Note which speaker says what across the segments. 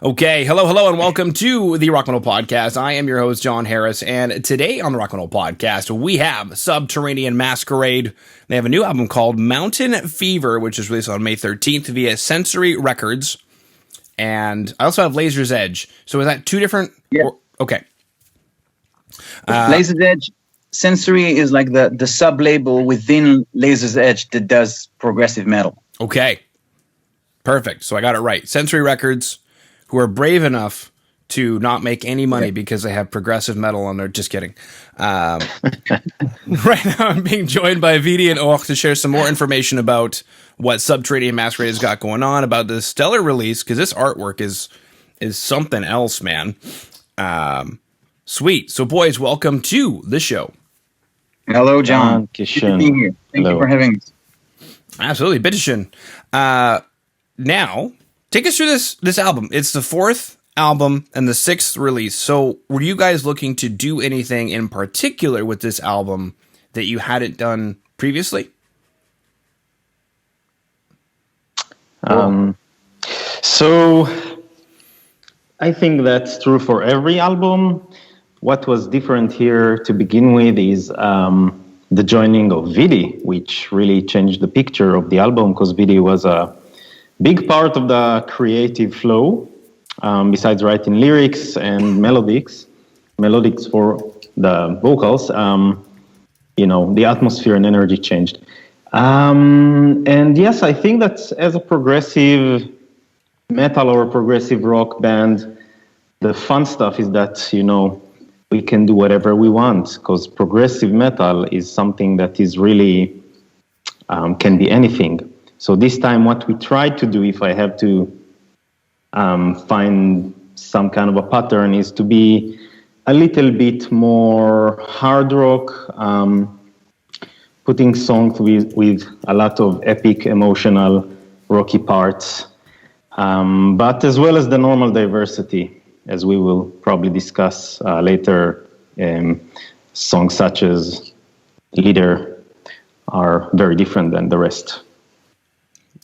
Speaker 1: Okay, hello, and welcome to the Rock and Roll Podcast. I am your host, John Harris, and today on the Rock and Roll Podcast, we have Subterranean Masquerade. They have a new album called Mountain Fever, which is released on May 13th via Sensory Records, and I also have Laser's Edge. So is that two different?
Speaker 2: Yeah.
Speaker 1: Okay.
Speaker 2: Laser's Edge, Sensory is like the sub-label within Laser's Edge that does progressive metal.
Speaker 1: Okay. Perfect. So I got it right. Sensory Records, who are brave enough to not make any money because they have progressive metal on there. Just kidding. Right now I'm being joined by Vidi and Och to share some more information about what Subterranean Masquerade has got going on, about the stellar release, because this artwork is something else, man. Sweet. So boys, welcome to the show.
Speaker 2: Hello, John. Good to be here. Thank you for having us.
Speaker 1: Absolutely. Bitteschön. Now, take us through this album. It's the fourth album and the sixth release. So were you guys looking to do anything in particular with this album that you hadn't done previously?
Speaker 3: So I think that's true for every album. What was different here to begin with is the joining of Vidi, which really changed the picture of the album, because Vidi was a big part of the creative flow, besides writing lyrics and melodics for the vocals. The atmosphere and energy changed. And yes, I think that as a progressive metal or progressive rock band, the fun stuff is that, we can do whatever we want, because progressive metal is something that is really, can be anything. So this time what we tried to do, if I have to find some kind of a pattern, is to be a little bit more hard rock, putting songs with a lot of epic, emotional, rocky parts, but as well as the normal diversity, as we will probably discuss later. Songs such as Leader are very different than the rest.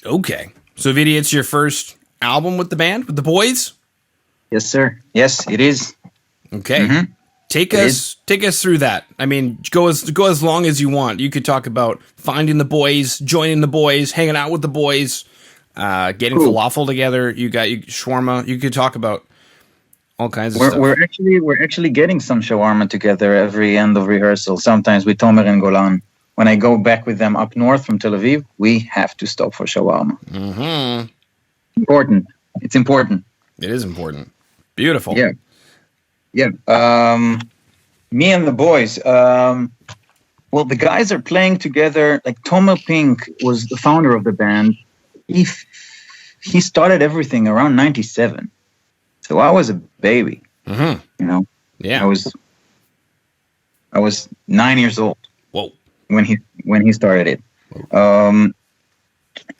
Speaker 1: Okay. So, Vidi, it's your first album with the band, with the boys?
Speaker 2: Yes, sir. Yes, it is.
Speaker 1: Okay. Mm-hmm. Take us through that. I mean, go as long as you want. You could talk about finding the boys, joining the boys, hanging out with the boys, getting falafel together. You got shawarma. You could talk about all kinds of stuff.
Speaker 2: We're actually getting some shawarma together every end of rehearsal. Sometimes with Tomer and Golan. When I go back with them up north from Tel Aviv, we have to stop for shawarma.
Speaker 1: Mm-hmm.
Speaker 2: Important. It's important.
Speaker 1: It is important. Beautiful.
Speaker 2: Yeah. Me and the boys. Well, the guys are playing together. Like Tomer Pink was the founder of the band. He started everything around 97. So I was a baby.
Speaker 1: Mm-hmm. Yeah.
Speaker 2: I was 9 years old.
Speaker 1: Whoa.
Speaker 2: When he started it.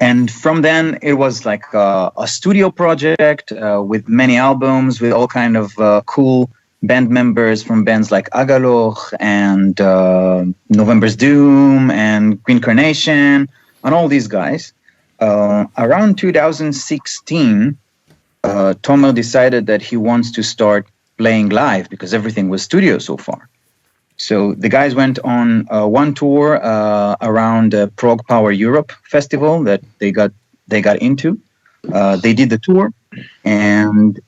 Speaker 2: And from then it was like a studio project with many albums, with all kind of cool band members from bands like Agaloch and November's Doom and Green Carnation and all these guys. Around 2016, Tomer decided that he wants to start playing live because everything was studio so far. So the guys went on one tour around the Prague Power Europe festival that they got into. They did the tour, and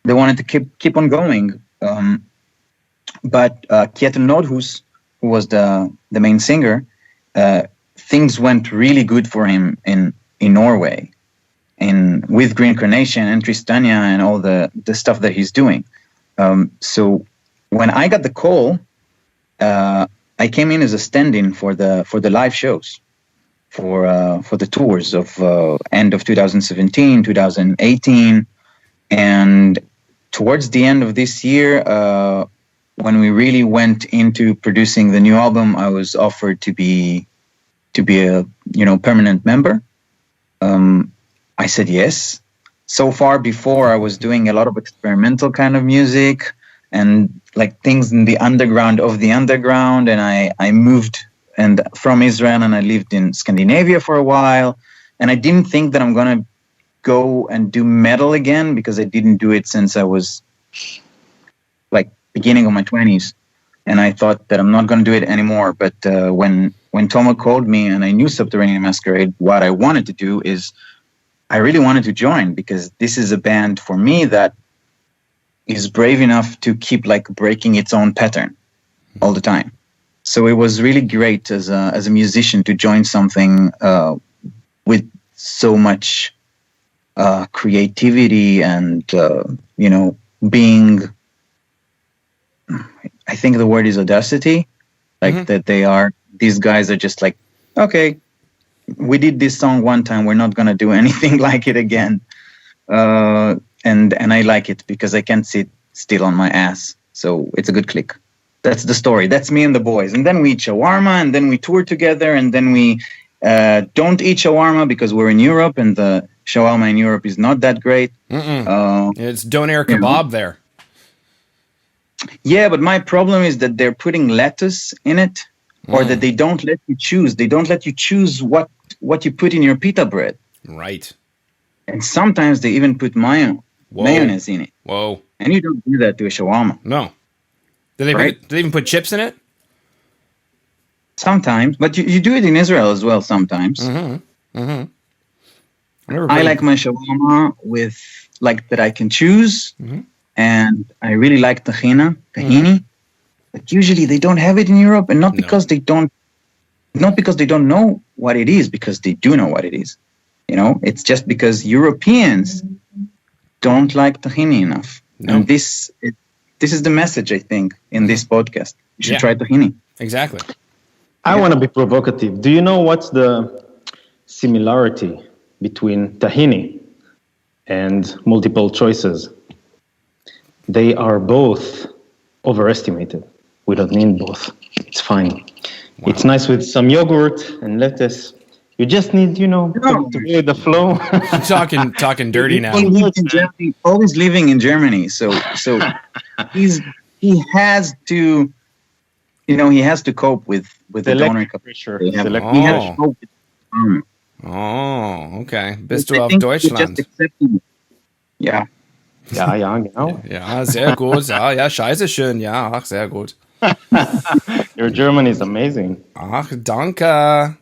Speaker 2: they wanted to keep on going. But Kjetil Nordhus, who was the main singer, things went really good for him in Norway, with Green Carnation and Tristania and all the stuff that he's doing. So when I got the call, I came in as a stand-in for the live shows, for the tours of end of 2017, 2018, and towards the end of this year, when we really went into producing the new album, I was offered to be a permanent member. I said yes. So far before, I was doing a lot of experimental kind of music and like things in the underground of the underground. And I moved from Israel, and I lived in Scandinavia for a while. And I didn't think that I'm going to go and do metal again because I didn't do it since I was like beginning of my 20s. And I thought that I'm not going to do it anymore. But when Tomo called me and I knew Subterranean Masquerade, what I wanted to do is I really wanted to join, because this is a band for me that is brave enough to keep like breaking its own pattern all the time. So it was really great as a musician to join something with so much creativity and being, I think the word is audacity, like that these guys are just like, okay, we did this song one time, we're not going to do anything like it again. And I like it because I can't sit still on my ass. So it's a good click. That's the story. That's me and the boys. And then we eat shawarma, and then we tour together, and then we don't eat shawarma because we're in Europe, and the shawarma in Europe is not that great.
Speaker 1: It's Donair Kebab there.
Speaker 2: Yeah, but my problem is that they're putting lettuce in it, or that they don't let you choose. They don't let you choose what you put in your pita bread.
Speaker 1: Right.
Speaker 2: And sometimes they even put mayonnaise in it.
Speaker 1: Whoa.
Speaker 2: And you don't do that to a shawarma.
Speaker 1: No. Do they even put chips in it?
Speaker 2: Sometimes, but you do it in Israel as well sometimes. I like my shawarma with like that I can choose, and I really like tahini. But usually they don't have it in Europe, and not because they don't know what it is, because they do know what it is. It's just because Europeans don't like tahini enough. No. And this is the message, I think, in this podcast. You should try tahini.
Speaker 1: Exactly.
Speaker 3: I want to be provocative. Do you know what's the similarity between tahini and multiple choices? They are both overestimated. We don't need both. It's fine. Wow. It's nice with some yogurt and lettuce. You just need, to go with the flow.
Speaker 1: talking dirty now.
Speaker 2: Always living in Germany, so he has to, he has to cope with the donair pressure. He has to cope with
Speaker 1: okay. Bist du auf Deutschland?
Speaker 2: Ja.
Speaker 3: Ja, genau.
Speaker 1: Ja, sehr gut. Ja, scheiße schön. Ja, ach, sehr gut.
Speaker 3: Your German is amazing.
Speaker 1: Ach, danke.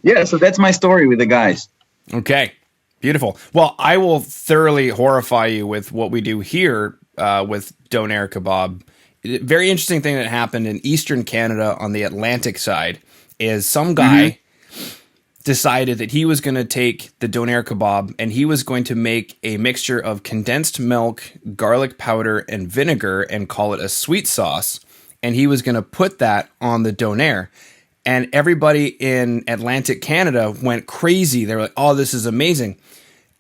Speaker 2: Yeah, so that's my story with the guys.
Speaker 1: Okay, beautiful. Well, I will thoroughly horrify you with what we do here with Donair Kebab. Very interesting thing that happened in Eastern Canada on the Atlantic side is some guy decided that he was going to take the Donair Kebab and he was going to make a mixture of condensed milk, garlic powder, and vinegar and call it a sweet sauce. And he was going to put that on the Donair. And everybody in Atlantic Canada went crazy. They were like, oh, this is amazing.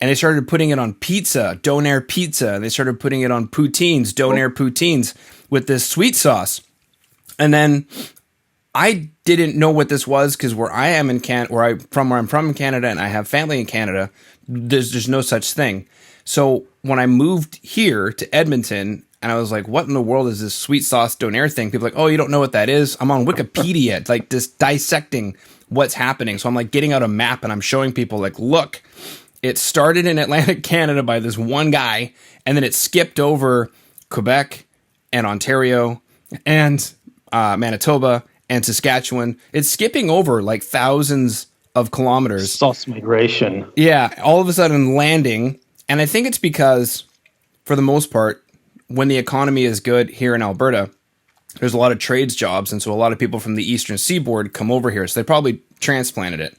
Speaker 1: And they started putting it on pizza, Donair pizza. And they started putting it on poutines, Donair poutines, with this sweet sauce. And then I didn't know what this was because where I am in where I'm from in Canada, and I have family in Canada, there's no such thing. So when I moved here to Edmonton, and I was like, what in the world is this sweet sauce Donair thing? People are like, oh, you don't know what that is? I'm on Wikipedia, like just dissecting what's happening. So I'm like getting out a map and I'm showing people like, look, it started in Atlantic Canada by this one guy, and then it skipped over Quebec and Ontario and Manitoba and Saskatchewan. It's skipping over like thousands of kilometers.
Speaker 3: Sauce migration.
Speaker 1: Yeah, all of a sudden landing. And I think it's because, for the most part, when the economy is good here in Alberta, there's a lot of trades jobs, and so a lot of people from the Eastern Seaboard come over here. So they probably transplanted it.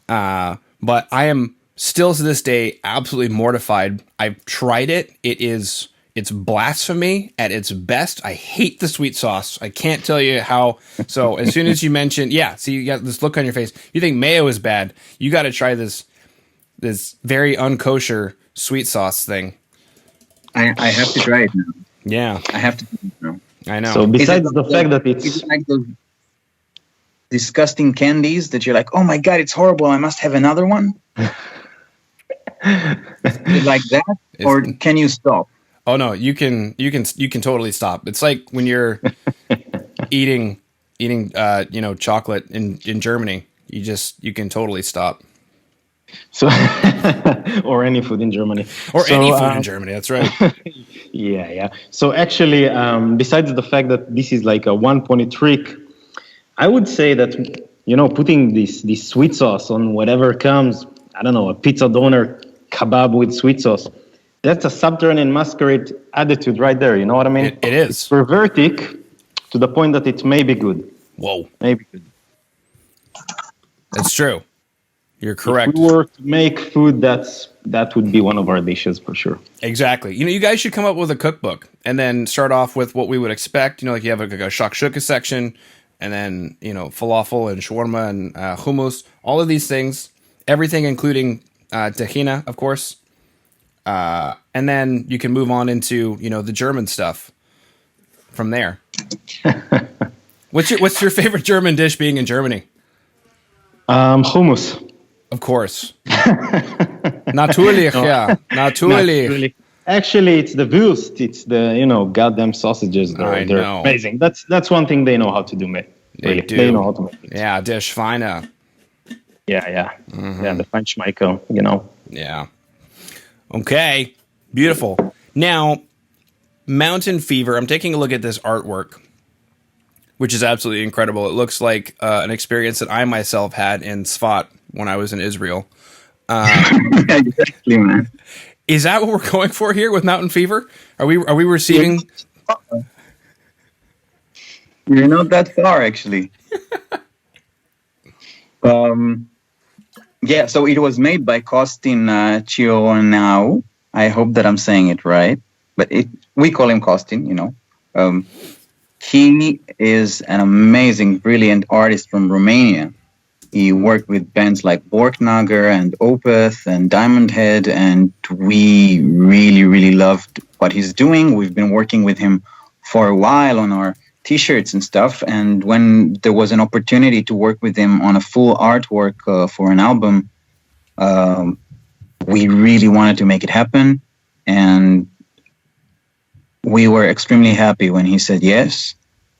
Speaker 1: But I am still to this day absolutely mortified. I've tried it. It's blasphemy at its best. I hate the sweet sauce. I can't tell you how. So as soon as you mentioned, see, you got this look on your face. You think mayo is bad. You got to try this very unkosher sweet sauce thing.
Speaker 2: I have to try it now.
Speaker 1: Yeah.
Speaker 2: I have to try it now.
Speaker 1: I know.
Speaker 3: So besides the fact that it's
Speaker 2: like those disgusting candies that you're like, oh my God, it's horrible. I must have another one. Is it like that? Or can you stop?
Speaker 1: Oh no, you can totally stop. It's like when you're eating chocolate in Germany. you can totally stop.
Speaker 3: So, or any food in Germany.
Speaker 1: Or any food in Germany, that's right.
Speaker 3: Yeah. So actually, besides the fact that this is like a one-pointed trick, I would say that, putting this sweet sauce on whatever comes, I don't know, a pizza donair kebab with sweet sauce, that's a subterranean masquerade attitude right there, you know what I mean?
Speaker 1: It is.
Speaker 3: It's pervertic to the point that it may be good.
Speaker 1: Whoa.
Speaker 3: Maybe good.
Speaker 1: That's true. You're correct.
Speaker 3: If we were to make food, that would be one of our dishes for sure.
Speaker 1: Exactly. You guys should come up with a cookbook and then start off with what we would expect. Like you have like a shakshuka section, and then falafel and shawarma and hummus, all of these things, everything including tahini, of course. And then you can move on into the German stuff from there. What's your favorite German dish being in Germany?
Speaker 3: Hummus.
Speaker 1: Of course. Natürlich, yeah. Natürlich.
Speaker 3: Actually, it's the Wurst. It's the, goddamn sausages. They're amazing. That's one thing they know how to do, mate.
Speaker 1: They do.
Speaker 3: They know how to make it.
Speaker 1: Yeah, der Schweine.
Speaker 3: Yeah.
Speaker 1: Mm-hmm.
Speaker 3: Yeah, the French Michael,
Speaker 1: Yeah. Okay. Beautiful. Now, Mountain Fever. I'm taking a look at this artwork, which is absolutely incredible. It looks like an experience that I myself had in Sfat when I was in Israel.
Speaker 2: Exactly, man.
Speaker 1: Is that what we're going for here with Mountain Fever? Are we receiving?
Speaker 2: You're not that far, actually. Yeah, so it was made by Costin Chionau. I hope that I'm saying it right, but we call him Costin. He is an amazing, brilliant artist from Romania. He worked with bands like Borknagar and Opeth and Diamond Head, and we really, really loved what he's doing. We've been working with him for a while on our T-shirts and stuff, and when there was an opportunity to work with him on a full artwork for an album, we really wanted to make it happen, and we were extremely happy when he said yes.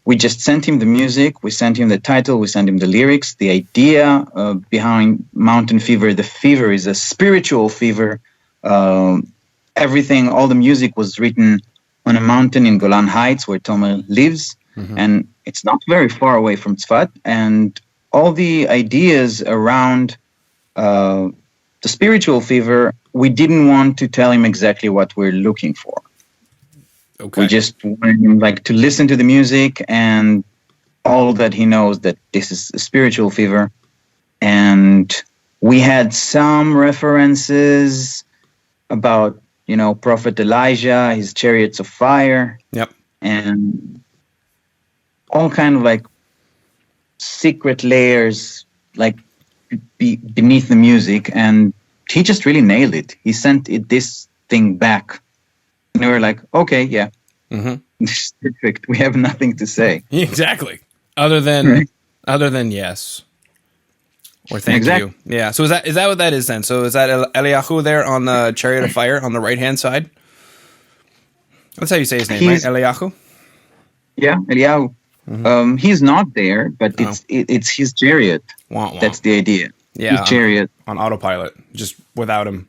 Speaker 2: We just sent him the music, we sent him the title, we sent him the lyrics, the idea behind Mountain Fever. The fever is a spiritual fever. Everything, all the music was written on a mountain in Golan Heights where Tomer lives. Mm-hmm. And it's not very far away from Tzfat. And all the ideas around the spiritual fever, we didn't want to tell him exactly what we're looking for. Okay. We just want him to listen to the music and all that he knows that this is a spiritual fever. And we had some references about, Prophet Elijah, his chariots of fire.
Speaker 1: Yep.
Speaker 3: And
Speaker 2: all kind of secret layers beneath the music. And he just really nailed it. He sent this thing back. And we were like, okay, yeah, this is perfect. We have nothing to say.
Speaker 1: Exactly. Other than yes. Or thank you. Yeah. So is that what that is then? So is that Eliyahu there on the chariot of fire on the right-hand side? That's how you say his name, right? Eliyahu?
Speaker 2: Yeah, Eliyahu. Mm-hmm. He's not there, but it's his chariot.
Speaker 1: Wah.
Speaker 2: That's the idea.
Speaker 1: Yeah.
Speaker 2: His chariot.
Speaker 1: On autopilot, just without him.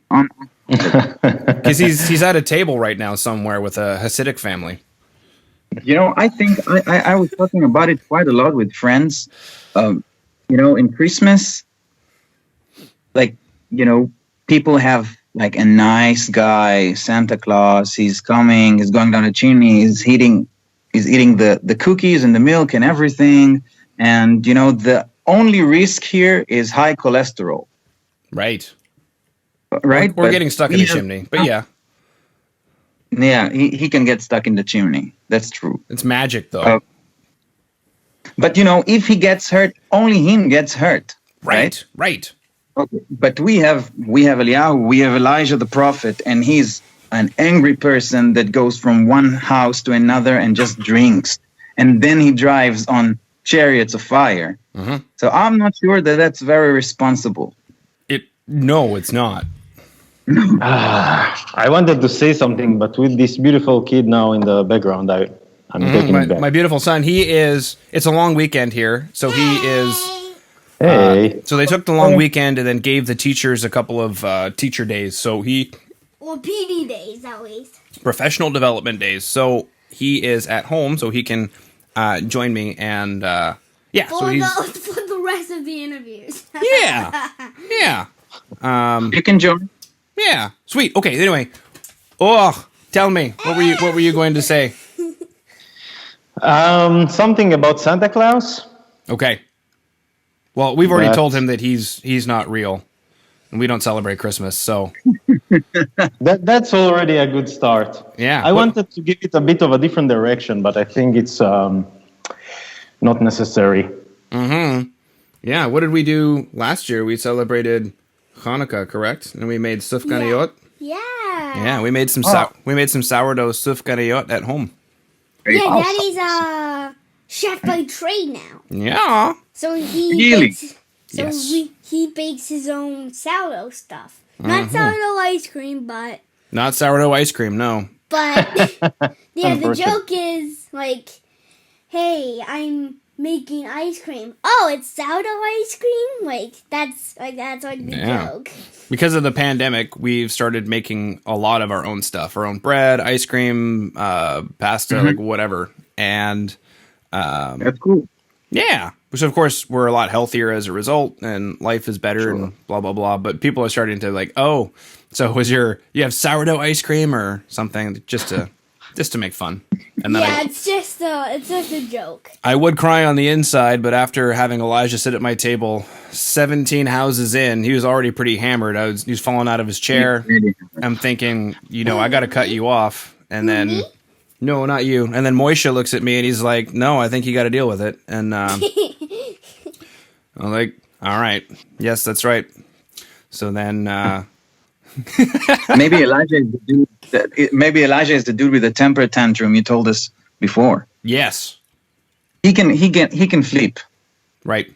Speaker 1: Because he's at a table right now somewhere with a Hasidic family.
Speaker 2: I think I was talking about it quite a lot with friends. In Christmas, people have a nice guy, Santa Claus. He's coming. He's going down the chimney. He's eating the cookies and the milk and everything. And the only risk here is high cholesterol.
Speaker 1: Right.
Speaker 2: Right?
Speaker 1: Or getting stuck in the chimney. But yeah.
Speaker 2: Yeah, he can get stuck in the chimney. That's true.
Speaker 1: It's magic, though.
Speaker 2: But, if he gets hurt, only him gets hurt.
Speaker 1: Right.
Speaker 2: Okay. But we have Eliyahu, we have Elijah the prophet, and he's an angry person that goes from one house to another and just drinks. And then he drives on chariots of fire. Mm-hmm. So I'm not sure that that's very responsible.
Speaker 1: No, it's not.
Speaker 3: I wanted to say something, but with this beautiful kid now in the background, I'm taking it back.
Speaker 1: My beautiful son, it's a long weekend here, so he is
Speaker 3: Hey.
Speaker 1: So they took the long weekend and then gave the teachers a couple of teacher days. So
Speaker 4: Or PD days, always.
Speaker 1: professional development days. So he is at home, so he can join me and yeah.
Speaker 4: For,
Speaker 1: So he's
Speaker 4: for the rest of the interviews.
Speaker 1: yeah.
Speaker 2: You can join.
Speaker 1: Yeah. Sweet. Okay. Anyway, tell me what were you going to say?
Speaker 3: Something about Santa Claus.
Speaker 1: Okay. Well, we've already
Speaker 3: That's-
Speaker 1: told him that he's not real, and we don't celebrate Christmas. So
Speaker 3: That's already a good start.
Speaker 1: Yeah.
Speaker 3: I wanted to give it a bit of a different direction, but I think it's not necessary.
Speaker 1: yeah. What did we do last year? We celebrated Hanukkah, correct? And we made sufganiyot.
Speaker 4: Yeah.
Speaker 1: Yeah, we made some sourdough sufganiyot at home.
Speaker 4: Yeah, Daddy's chef by trade now.
Speaker 1: Yeah.
Speaker 4: So he
Speaker 2: Really?
Speaker 4: bakes,
Speaker 1: Yes.
Speaker 4: he bakes his own sourdough stuff. Not sourdough ice cream, but
Speaker 1: Not sourdough ice cream, no.
Speaker 4: yeah, the
Speaker 3: Unfortunate.
Speaker 4: joke is like, hey, I'm making ice cream. Oh, it's sourdough ice cream? That's like the
Speaker 1: Yeah.
Speaker 4: joke.
Speaker 1: Because of the pandemic, we've started making a lot of our own stuff, our own bread, ice cream, pasta, like whatever. And
Speaker 2: That's cool.
Speaker 1: yeah, which of course we're a lot healthier as a result, and life is better, and blah blah blah. But people are starting to like, oh, so you have sourdough ice cream or something just to make fun. And then
Speaker 4: Yeah, it's just a joke.
Speaker 1: I would cry on the inside, but after having Elijah sit at my table, 17 houses in, he was already pretty hammered. He was falling out of his chair. I'm thinking, I got to cut you off. And then, no, not you. And then Moishe looks at me and he's like, no, I think you got to deal with it. And I'm like, all right. Yes, that's right. So then,
Speaker 2: Maybe Elijah is the dude. Maybe Elijah is the dude with the temper tantrum you told us before.
Speaker 1: yes,
Speaker 2: He can flip.
Speaker 1: right.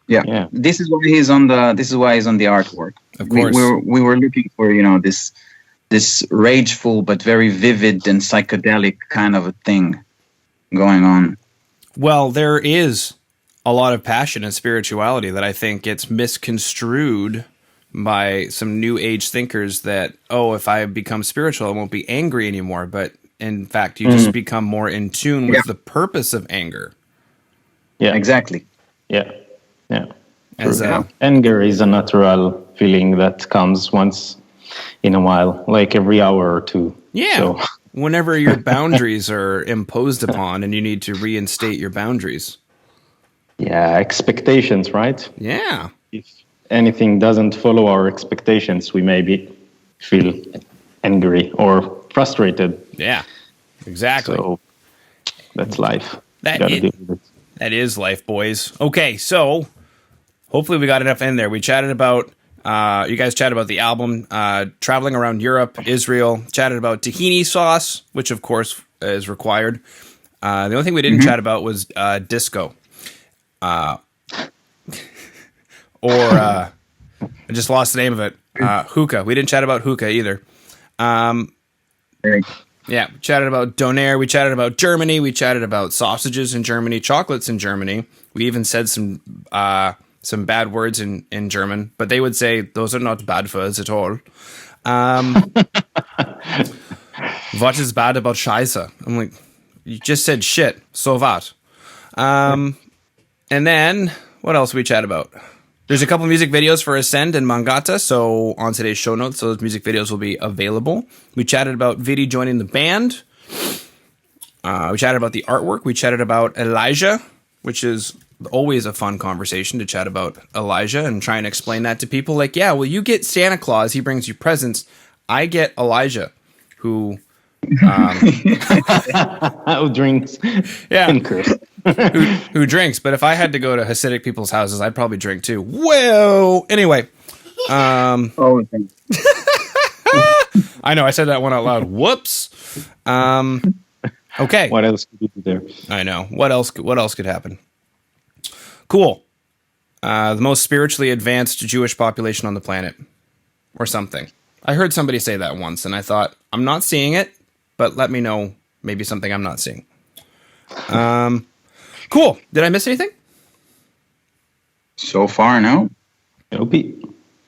Speaker 2: Yeah.
Speaker 3: Yeah.
Speaker 2: This is why he's on the artwork.
Speaker 1: Of course.
Speaker 2: We were looking for this rageful but very vivid and psychedelic kind of a thing going on.
Speaker 1: Well, there is a lot of passion and spirituality that I think gets misconstrued by some new age thinkers that, if I become spiritual, I won't be angry anymore. But in fact, you just become more in tune with the purpose of anger.
Speaker 3: Yeah.
Speaker 2: Exactly.
Speaker 3: Yeah. Yeah.
Speaker 1: As
Speaker 3: Anger is a natural feeling that comes once in a while, like every hour or two.
Speaker 1: yeah,
Speaker 3: So,
Speaker 1: whenever your boundaries are imposed upon and you need to reinstate your boundaries.
Speaker 3: yeah, expectations, right?
Speaker 1: Yeah.
Speaker 3: If anything doesn't follow our expectations, we maybe feel angry or frustrated.
Speaker 1: Yeah, exactly.
Speaker 3: So that's life.
Speaker 1: That
Speaker 3: Gotta
Speaker 1: is-
Speaker 3: deal with it.
Speaker 1: That is life, boys. Okay, so hopefully we got enough in there. We chatted about, you guys chatted about the album, traveling around Europe, Israel, chatted about tahini sauce, which of course is required. The only thing we didn't chat about was disco. I just lost the name of it. Hookah. We didn't chat about hookah either. Yeah, we chatted about Donaire. We chatted about Germany. We chatted about sausages in Germany, chocolates in Germany. We even said some bad words in German, but they would say those are not bad words at all. What is bad about Scheiße? I'm like, you just said shit. So what? And then what else we chat about? There's a couple music videos for Ascend and Mångata, so on today's show notes, those music videos will be available. We chatted about Vidi joining the band. We chatted about the artwork. We chatted about Elijah, which is always a fun conversation to chat about Elijah and try and explain that to people. Like, yeah, well, you get Santa Claus, he brings you presents. I get Elijah, who
Speaker 3: Who drinks
Speaker 1: Yeah.
Speaker 3: and curse.
Speaker 1: who drinks, but if I had to go to Hasidic people's houses, I'd probably drink too. Whoa! Anyway,
Speaker 2: Oh, thanks.
Speaker 1: I know I said that one out loud. Whoops. Okay.
Speaker 3: What else could you do there?
Speaker 1: I know. What else could happen? Cool. The most spiritually advanced Jewish population on the planet, or something. I heard somebody say that once, and I thought, I'm not seeing it, but let me know maybe something I'm not seeing. Cool. Did I miss anything?
Speaker 2: So far, no.
Speaker 3: Okay.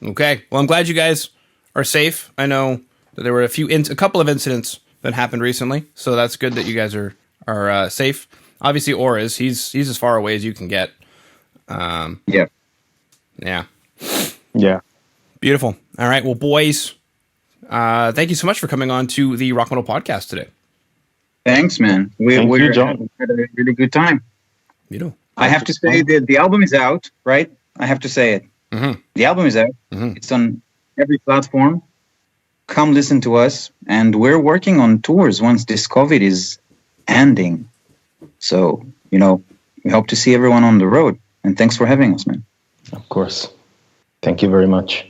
Speaker 1: Okay. Well, I'm glad you guys are safe. I know that there were a couple of incidents that happened recently, so that's good that you guys are safe. Obviously, Or is he's as far away as you can get.
Speaker 2: Yeah.
Speaker 1: Yeah.
Speaker 3: Yeah.
Speaker 1: Beautiful. All right. Well, boys, thank you so much for coming on to the Rock Metal Podcast today.
Speaker 2: Thanks, man.
Speaker 3: Thank you, John.
Speaker 2: We had a really good time.
Speaker 1: You know.
Speaker 2: I have to say that the album is out, right? I have to say it.
Speaker 1: Mm-hmm.
Speaker 2: The album is out.
Speaker 1: Mm-hmm.
Speaker 2: It's on every platform. Come listen to us. And we're working on tours once this COVID is ending. So, we hope to see everyone on the road. And thanks for having us, man.
Speaker 3: Of course. Thank you very much.